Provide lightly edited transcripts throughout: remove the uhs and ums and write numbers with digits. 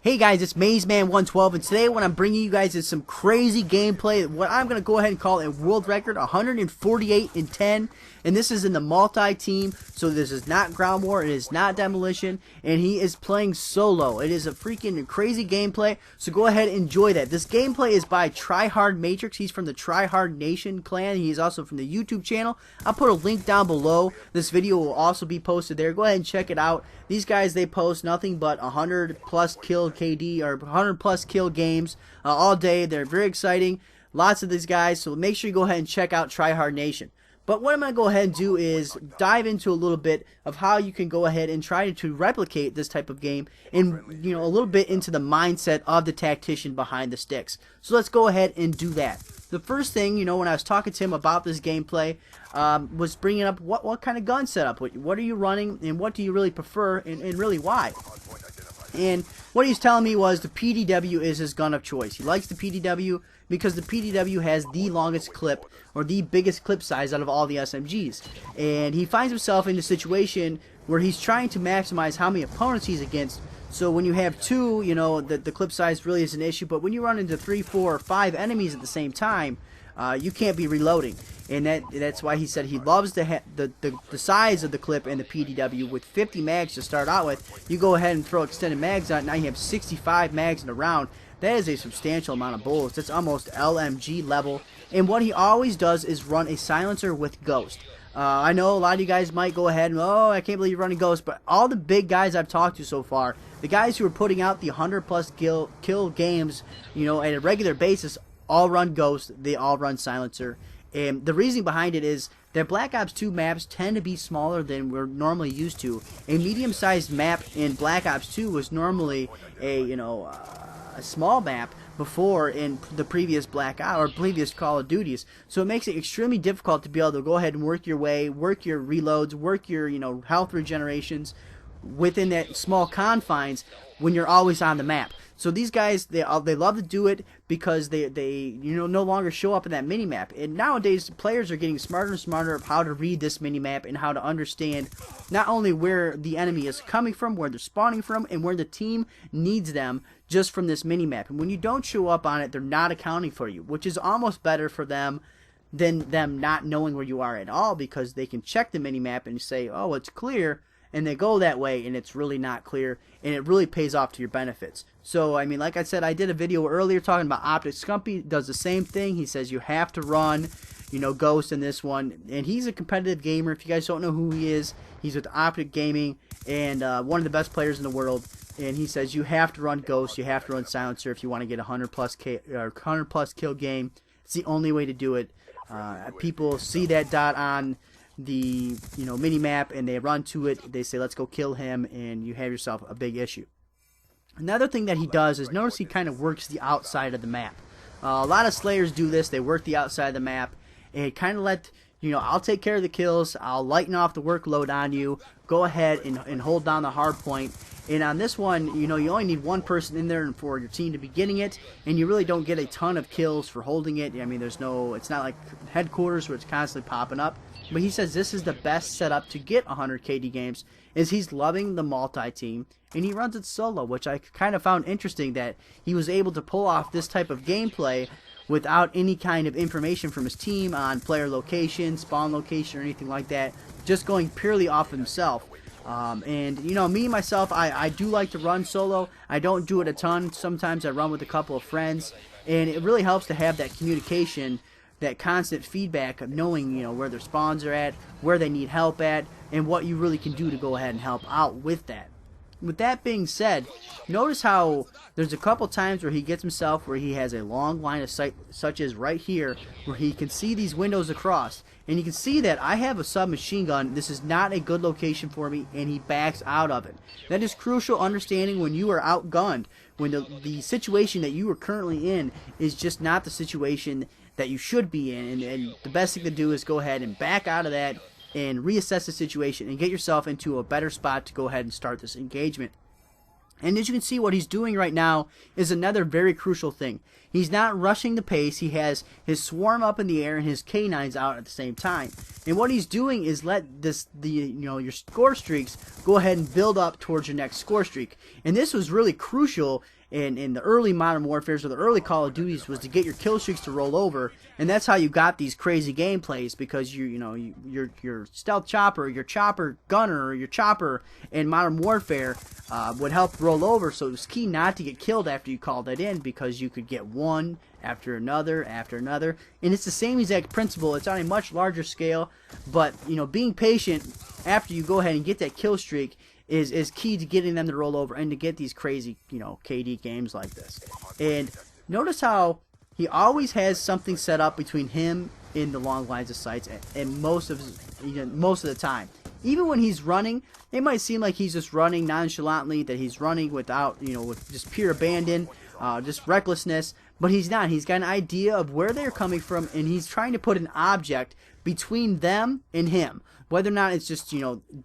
Hey guys, it's MazeMan112, and today what I'm bringing you guys is some crazy gameplay, what I'm going to go ahead and call a world record, 148-10, and this is in the multi-team, so this is not ground war, it is not demolition, and he is playing solo. It is a freaking crazy gameplay, so go ahead and enjoy that. This gameplay is by Tryhard Matrix. He's from the Tryhard Nation clan. He is also from the YouTube channel. I'll put a link down below. This video will also be posted there. Go ahead and check it out. These guys, they post nothing but 100 plus kill KD or 100 plus kill games all day. They're very exciting. Lots of these guys, so make sure you go ahead and check out Tryhard Nation. But what I'm going to go ahead and do is dive into a little bit of how you can go ahead and try to replicate this type of game and, a little bit into the mindset of the tactician behind the sticks. So let's go ahead and do that. The first thing, when I was talking to him about this gameplay, was bringing up what kind of gun setup, what are you running, and what do you really prefer, and really why. And what he's telling me was the PDW is his gun of choice. He likes the PDW because the PDW has the longest clip, or the biggest clip size out of all the SMGs. And he finds himself in a situation where he's trying to maximize how many opponents he's against. So when you have two, the clip size really is an issue, but when you run into 3, 4, or 5 enemies at the same time, you can't be reloading. And that's why he said he loves the size of the clip and the PDW. With 50 mags to start out with, you go ahead and throw extended mags on. Now you have 65 mags in a round. That is a substantial amount of bullets. That's almost LMG level. And what he always does is run a silencer with Ghost. I know a lot of you guys might go ahead and, oh, I can't believe you're running Ghost, but all the big guys I've talked to so far, the guys who are putting out the 100 plus kill games, at a regular basis, all run Ghost. They all run silencer. And the reason behind it is that Black Ops 2 maps tend to be smaller than we're normally used to. A medium-sized map in Black Ops 2 was normally a small map before in the previous Black Ops or previous Call of Duties. So it makes it extremely difficult to be able to go ahead and work your way, work your reloads, work your health regenerations within that small confines when you're always on the map. So these guys, they love to do it because they no longer show up in that mini map. And nowadays players are getting smarter and smarter of how to read this mini map and how to understand not only where the enemy is coming from, where they're spawning from, and where the team needs them just from this mini map. And when you don't show up on it, they're not accounting for you, which is almost better for them than them not knowing where you are at all, because they can check the mini map and say, oh, it's clear. And they go that way, and it's really not clear, and it really pays off to your benefits. So, like I said, I did a video earlier talking about Optic. Scumpy does the same thing. He says you have to run, Ghost in this one, and he's a competitive gamer. If you guys don't know who he is, he's with Optic Gaming, and one of the best players in the world. And he says you have to run Ghost, you have to run Silencer if you want to get a 100 plus kill game. It's the only way to do it. People see that dot on the mini map and they run to it, they say let's go kill him, and you have yourself a big issue. Another thing that he does is, notice he kind of works the outside of the map. A lot of Slayers do this. They work the outside of the map and kind of let I'll take care of the kills, I'll lighten off the workload on you, go ahead and hold down the hard point. And on this one, you only need one person in there for your team to be getting it, and you really don't get a ton of kills for holding it. It's not like headquarters where it's constantly popping up. But he says this is the best setup to get 100 KD games, is he's loving the multi-team, and he runs it solo, which I kind of found interesting that he was able to pull off this type of gameplay without any kind of information from his team on player location, spawn location, or anything like that, just going purely off himself. Me myself, I do like to run solo. I don't do it a ton. Sometimes I run with a couple of friends, and it really helps to have that communication, that constant feedback of knowing where their spawns are at, where they need help at, and what you really can do to go ahead and help out with that. With that being said, notice how there's a couple times where he gets himself where he has a long line of sight, such as right here, where he can see these windows across, and you can see that I have a submachine gun. This is not a good location for me, and he backs out of it. That is crucial understanding when you are outgunned, when the situation that you are currently in is just not the situation that you should be in, and the best thing to do is go ahead and back out of that and reassess the situation and get yourself into a better spot to go ahead and start this engagement. And as you can see, what he's doing right now is another very crucial thing. He's not rushing the pace. He has his swarm up in the air and his canines out at the same time. And what he's doing is let your score streaks go ahead and build up towards your next score streak. And this was really crucial in the early Modern Warfares or the early Call of Duties, was to get your kill streaks to roll over, and that's how you got these crazy gameplays, because your stealth chopper, your chopper gunner, or your chopper in Modern Warfare would help roll over. So it was key not to get killed after you called that in, because you could get one after another, and it's the same exact principle. It's on a much larger scale, but being patient after you go ahead and get that kill streak is key to getting them to roll over and to get these crazy, KD games like this. And notice how he always has something set up between him and the long lines of sights, and most of the time. Even when he's running, it might seem like he's just running nonchalantly, that he's running without, with just pure abandon, just recklessness, but he's not. He's got an idea of where they're coming from, and he's trying to put an object between them and him. Whether or not it's just,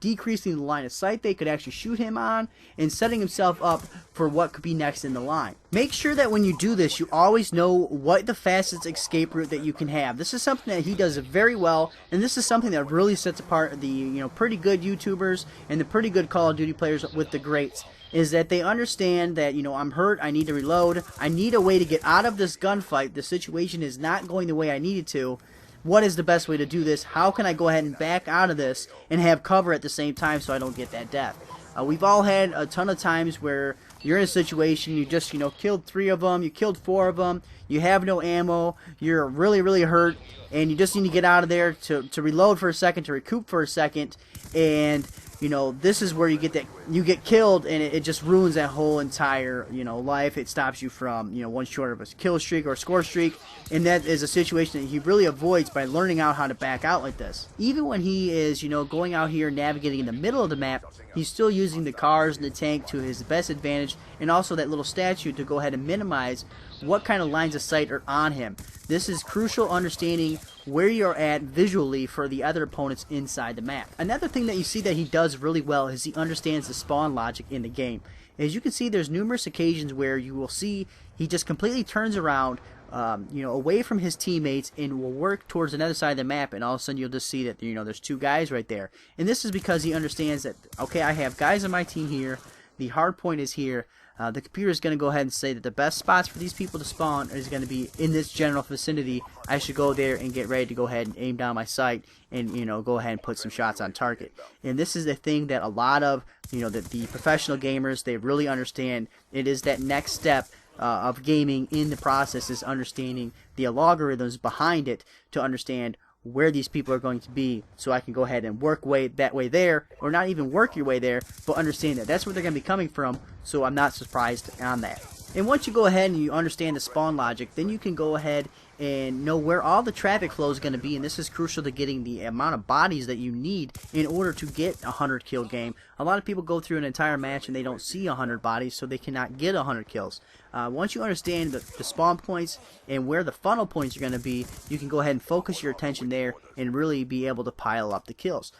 decreasing the line of sight they could actually shoot him on, and setting himself up for what could be next in the line. Make sure that when you do this, you always know what the fastest escape route that you can have. This is something that he does very well, and this is something that really sets apart the, pretty good YouTubers and the pretty good Call of Duty players with the greats. Is that they understand that, I'm hurt, I need to reload, I need a way to get out of this gunfight, the situation is not going the way I need it to. What is the best way to do this? How can I go ahead and back out of this and have cover at the same time so I don't get that death? We've all had a ton of times where you're in a situation, you just, killed 3 of them, you killed 4 of them, you have no ammo, you're really, really hurt, and you just need to get out of there to reload for a second, to recoup for a second, and this is where you get killed, and it just ruins that whole entire, life. It stops you from, one short of a kill streak or a score streak, and that is a situation that he really avoids by learning out how to back out like this. Even when he is, going out here navigating in the middle of the map, he's still using the cars and the tank to his best advantage, and also that little statue to go ahead and minimize what kind of lines of sight are on him. This is crucial understanding where you're at visually for the other opponents inside the map. Another thing that you see that he does really well is he understands the spawn logic in the game. As you can see, there's numerous occasions where you will see he just completely turns around, away from his teammates, and will work towards another side of the map, and all of a sudden you'll just see that, there's 2 guys right there. And this is because he understands that, okay, I have guys on my team here, the hard point is here. The computer is going to go ahead and say that the best spots for these people to spawn is going to be in this general vicinity. I should go there and get ready to go ahead and aim down my sight and, go ahead and put some shots on target. And this is the thing that a lot of, the professional gamers, they really understand. It is that next step of gaming in the process, is understanding the algorithms behind it to understand where these people are going to be, so I can go ahead and work that way there, or not even work your way there, but understand that that's where they're going to be coming from, so I'm not surprised on that. And once you go ahead and you understand the spawn logic, then you can go ahead and know where all the traffic flow is going to be, and this is crucial to getting the amount of bodies that you need in order to get a 100 kill game. A lot of people go through an entire match and they don't see 100 bodies, so they cannot get 100 kills. Once you understand the spawn points and where the funnel points are going to be, you can go ahead and focus your attention there and really be able to pile up the kills.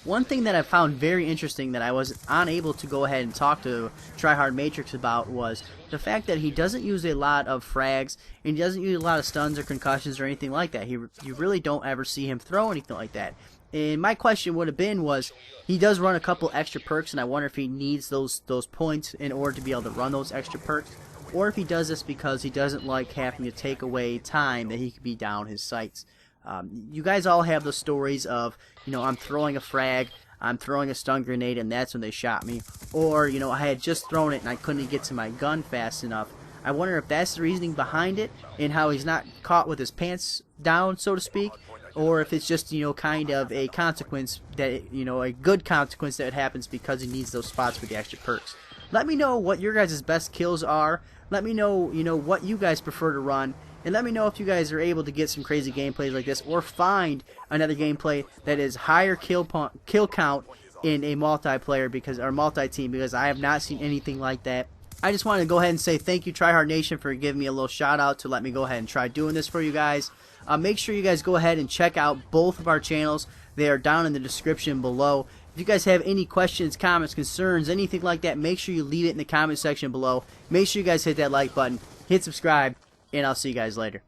One thing that I found very interesting that I was unable to go ahead and talk to Tryhard Matrix about was the fact that he doesn't use a lot of frags, and he doesn't use a lot of stuns or concussions or anything like that. You really don't ever see him throw anything like that. And my question would have been was, he does run a couple extra perks, and I wonder if he needs those points in order to be able to run those extra perks, or if he does this because he doesn't like having to take away time that he could be down his sights. You guys all have the stories of, I'm throwing a frag, I'm throwing a stun grenade, and that's when they shot me. Or, I had just thrown it and I couldn't get to my gun fast enough. I wonder if that's the reasoning behind it, and how he's not caught with his pants down, so to speak, or if it's just, kind of a consequence that, a good consequence that happens because he needs those spots for the extra perks. Let me know what your guys' best kills are. Let me know, what you guys prefer to run. And let me know if you guys are able to get some crazy gameplays like this, or find another gameplay that is higher kill count in a multiplayer, or multi-team, because I have not seen anything like that. I just want to go ahead and say thank you, Tryhard Nation, for giving me a little shout out to let me go ahead and try doing this for you guys. Make sure you guys go ahead and check out both of our channels. They are down in the description below. If you guys have any questions, comments, concerns, anything like that, make sure you leave it in the comment section below. Make sure you guys hit that like button, hit subscribe, and I'll see you guys later.